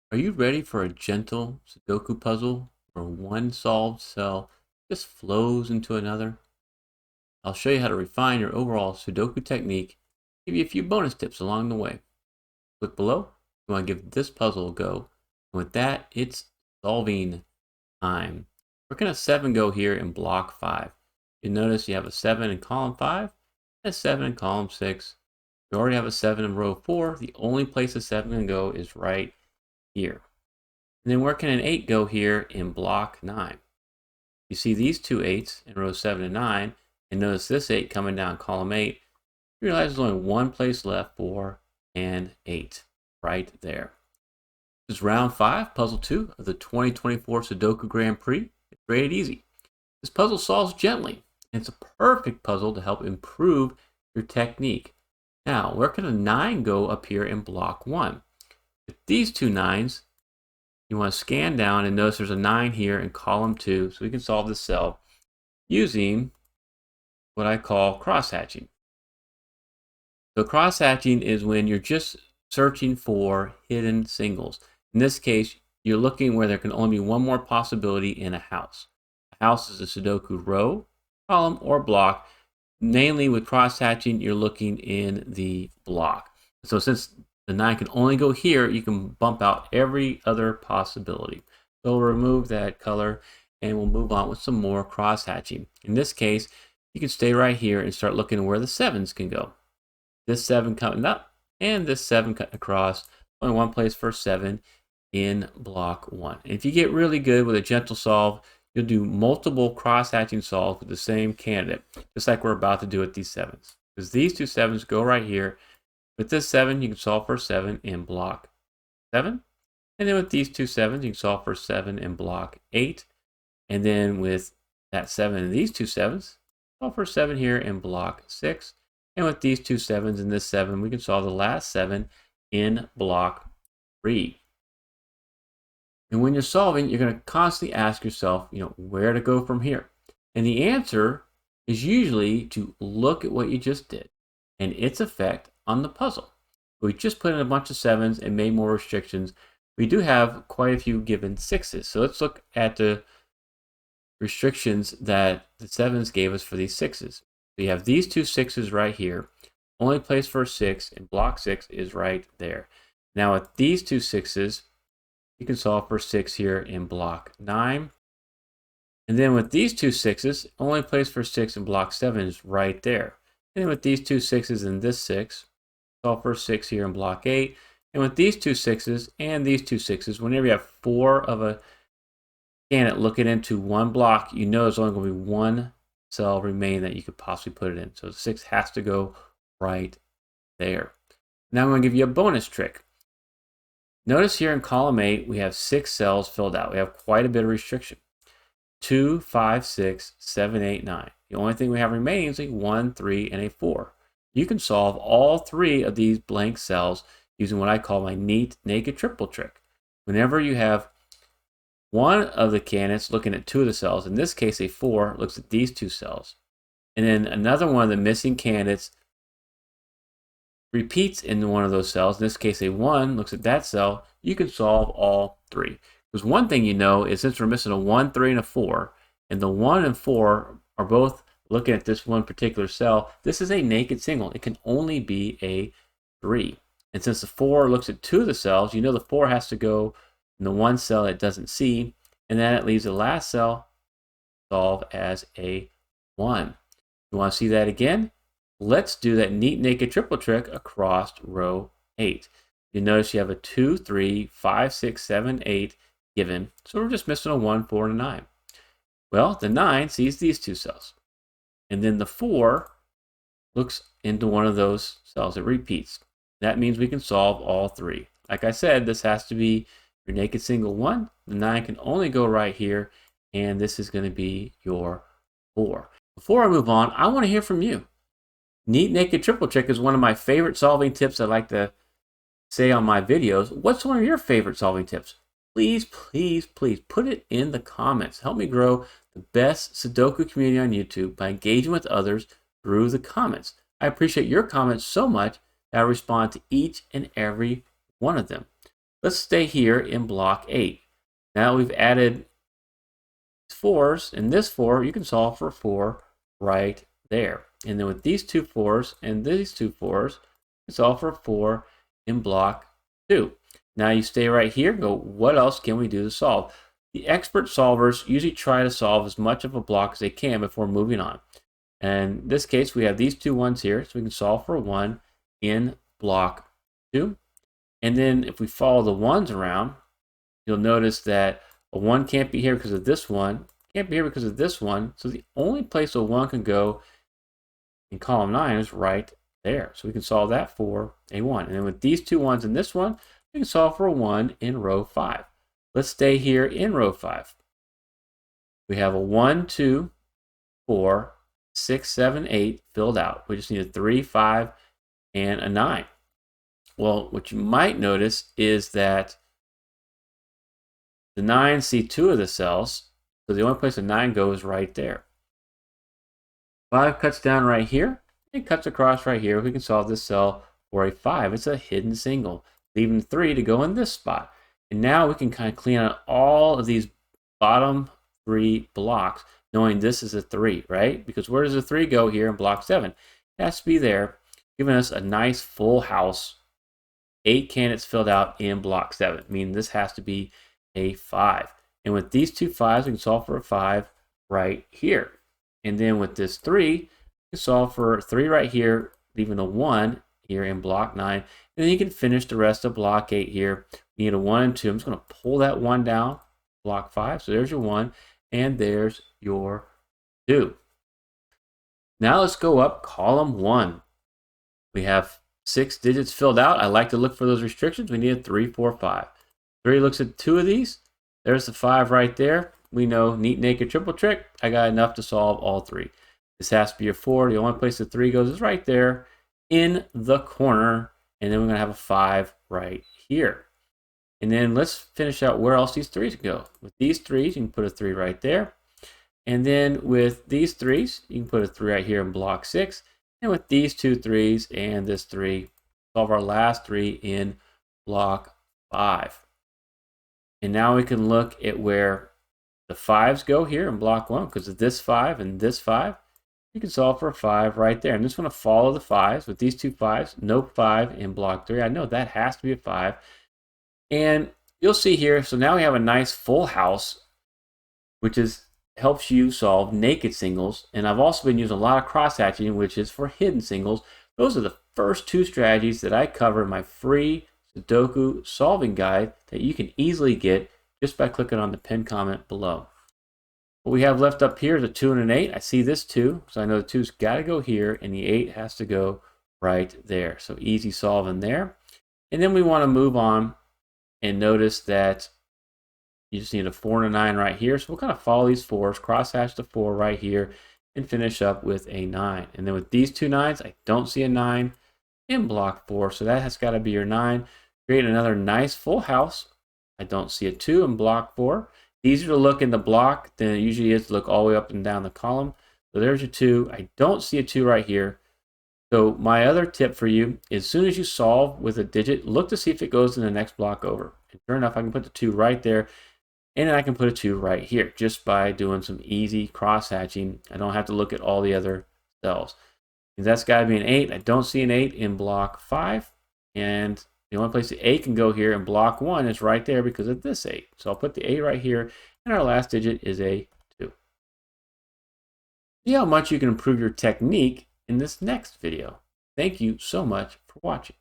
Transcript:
Are you ready for a gentle Sudoku puzzle where one solved cell just flows into another? I'll show you how to refine your overall Sudoku technique, give you a few bonus tips along the way. Click below if you want to give this puzzle a go. And with that, it's solving time. We're going to 7 go here in block 5. You notice you have a 7 in column 5 and a 7 in column 6. You already have a 7 in row 4. The only place a 7 can go is right here. And then where can an 8 go here in block 9? You see these two 8s in rows 7 and 9, and notice this 8 coming down column 8. You realize there's only one place left for an 8, right there. This is round 5, puzzle 2 of the 2024 Sudoku Grand Prix. It's rated easy. This puzzle solves gently, and it's a perfect puzzle to help improve your technique. Now, where can a 9 go up here in block 1? With these two 9s, you want to scan down and notice there's a 9 here in column 2, so we can solve this cell using what I call cross-hatching. So cross-hatching is when you're just searching for hidden singles. In this case, you're looking where there can only be one more possibility in a house. A house is a Sudoku row, column, or block. Mainly with cross-hatching, you're looking in the block. So since the 9 can only go here, you can bump out every other possibility. So we'll remove that color and we'll move on with some more cross-hatching. In this case, you can stay right here and start looking where the 7s can go. This 7 coming up and this 7 cutting across. Only one place for 7 in block 1. And if you get really good with a gentle solve, you'll do multiple cross-hatching solves with the same candidate, just like we're about to do with these 7s. Because these two 7s go right here. With this 7, you can solve for 7 in block 7. And then with these two 7s, you can solve for 7 in block 8. And then with that 7 and these two 7s, solve for 7 here in block 6. And with these two 7s and this 7, we can solve the last 7 in block 3. And when you're solving, you're going to constantly ask yourself, where to go from here. And the answer is usually to look at what you just did and its effect on the puzzle. We just put in a bunch of 7s and made more restrictions. We do have quite a few given 6s. So let's look at the restrictions that the 7s gave us for these 6s. So you have these two 6s right here. Only place for a 6 in block 6 is right there. Now with these two 6s, you can solve for 6 here in block 9. And then with these two 6s, only place for 6 in block 7 is right there. And then with these two 6s and this 6, solve for 6 here in block 8. And with these two 6s and these two 6s, whenever you have 4 of a candidate looking into one block, you know there's only going to be one cell remaining that you could possibly put it in. So the 6 has to go right there. Now I'm going to give you a bonus trick. Notice here in column 8, we have 6 cells filled out. We have quite a bit of restriction. 2, 5, 6, 7, 8, 9. The only thing we have remaining is a 1, 3, and a 4. You can solve all 3 of these blank cells using what I call my neat naked triple trick. Whenever you have one of the candidates looking at 2 of the cells, in this case a 4 looks at these 2 cells, and then another one of the missing candidates repeats in one of those cells, in this case a 1 looks at that cell, you can solve all 3. Because one thing you know is since we're missing a 1, 3, and a 4, and the 1 and 4 are both looking at this one particular cell, this is a naked single. It can only be a 3. And since the 4 looks at 2 of the cells, you know the 4 has to go in the one cell it doesn't see, and then it leaves the last cell solve as a 1. You want to see that again? Let's do that neat naked triple trick across row 8. You notice you have a 2, 3, 5, 6, 7, 8 given. So we're just missing a 1, 4, and a 9. Well, the 9 sees these 2 cells. And then the 4 looks into one of those cells. It repeats. That means we can solve all 3. Like I said, this has to be your naked single 1. The 9 can only go right here. And this is going to be your 4. Before I move on, I want to hear from you. Neat naked triple trick is one of my favorite solving tips I like to say on my videos. What's one of your favorite solving tips? Please, please, please put it in the comments. Help me grow the best Sudoku community on YouTube by engaging with others through the comments. I appreciate your comments so much that I respond to each and every one of them. Let's stay here in block 8. Now we've added 4s, and this 4 you can solve for 4 right there. And then with these two 4s and these two 4s, you can solve for 4 in block 2. Now you stay right here and go, what else can we do to solve? The expert solvers usually try to solve as much of a block as they can before moving on. And in this case, we have these two ones here, so we can solve for 1 in block 2. And then if we follow the 1s around, you'll notice that a 1 can't be here because of this one, can't be here because of this one. So the only place a 1 can go in column 9 is right there. So we can solve that for a 1. And then with these two 1s and this one, we can solve for a 1 in row 5. Let's stay here in row 5. We have a 1, 2, 4, 6, 7, 8 filled out. We just need a 3, 5, and a 9. Well, what you might notice is that the 9s see 2 of the cells, so the only place a 9 goes is right there. 5 cuts down right here, and cuts across right here. We can solve this cell for a 5. It's a hidden single, leaving 3 to go in this spot. And now we can kind of clean out all of these bottom 3 blocks, knowing this is a 3, right? Because where does the 3 go here in block 7? It has to be there, giving us a nice full house. 8 candidates filled out in block 7, meaning this has to be a 5. And with these two 5s, we can solve for a 5 right here. And then with this 3, we can solve for 3 right here, leaving a 1 here in block 9. And then you can finish the rest of block 8 here. You need a 1 and 2. I'm just going to pull that 1 down, block 5. So there's your 1, and there's your 2. Now let's go up column 1. We have 6 digits filled out. I like to look for those restrictions. We need a 3, 4, 5. 3 looks at 2 of these. There's the 5 right there. We know neat, naked, triple trick. I got enough to solve all 3. This has to be a 4. The only place the 3 goes is right there in the corner. And then we're going to have a 5 right here. And then let's finish out where else these 3s go. With these 3s, you can put a 3 right there. And then with these 3s, you can put a 3 right here in block 6. And with these two 3s and this 3, solve our last 3 in block 5. And now we can look at where the 5s go here in block 1, because of this 5 and this 5. You can solve for a 5 right there. I'm just going to follow the 5s with these two 5s. No 5 in block 3. I know that has to be a 5. And you'll see here, so now we have a nice full house, which helps you solve naked singles. And I've also been using a lot of cross-hatching, which is for hidden singles. Those are the first 2 strategies that I cover in my free Sudoku solving guide that you can easily get just by clicking on the pinned comment below. What we have left up here is a 2 and an 8. I see this 2, so I know the 2's got to go here, and the 8 has to go right there. So easy solving there. And then we want to move on and notice that you just need a 4 and a 9 right here. So we'll kind of follow these 4s, cross-hatch the 4 right here, and finish up with a 9. And then with these two 9s, I don't see a 9 in block 4, so that has got to be your 9. Create another nice full house. I don't see a 2 in block 4. Easier to look in the block than it usually is to look all the way up and down the column. So there's your 2. I don't see a 2 right here. So my other tip for you is as soon as you solve with a digit, look to see if it goes in the next block over. And sure enough, I can put the 2 right there. And then I can put a 2 right here just by doing some easy cross-hatching. I don't have to look at all the other cells. And that's got to be an 8. I don't see an 8 in block 5. And the only place the 8 can go here in block 1 is right there because of this 8. So I'll put the 8 right here. And our last digit is a 2. See how much you can improve your technique in this next video. Thank you so much for watching.